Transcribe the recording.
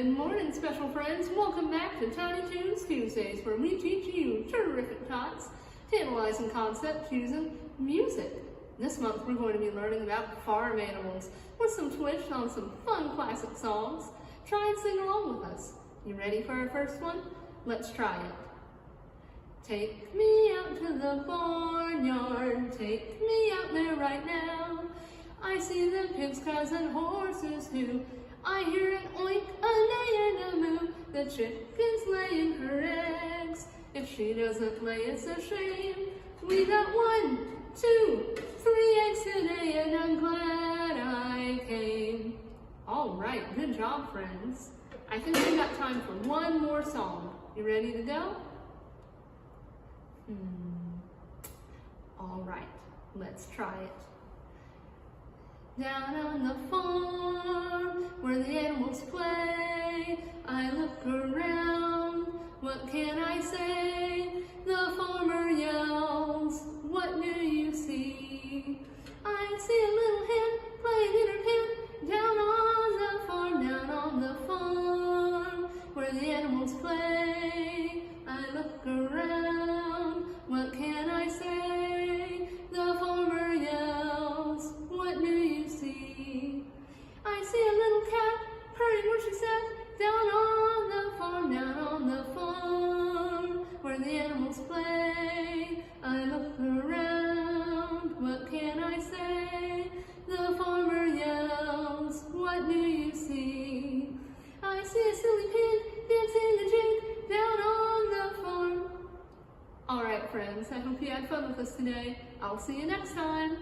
Good morning, special friends. Welcome back to Tiny Tunes Tuesdays, where we teach you terrific tots, tantalizing concepts using music. This month, we're going to be learning about farm animals with some twists on some fun classic songs. Try and sing along with us. You ready for our first one? Let's try it. Take me out to the barnyard, take me out there right now. I see the pigs, cows, and horses too. I hear an oink, a neigh, and a moo. The chicken's laying her eggs. If she doesn't lay, it's a shame. We got 1, 2, 3 eggs today, and I'm glad I came. All right, good job, friends. I think we got time for one more song. You ready to go? All right, let's try it. Down on the farm, where the animals play, I look around, what can I say? The farmer yells, what do you see? I see a little hen playing in her pen, down on the farm, where the animals play, I look around, what can I say? The farmer yells, what do you see? I see a little cat purring where she sat, down on the farm, where the animals play. I look around, what can I say? The farmer yells, what do you see? I see a silly pig dancing a jig, down on the farm. All right, friends, I hope you had fun with us today. I'll see you next time.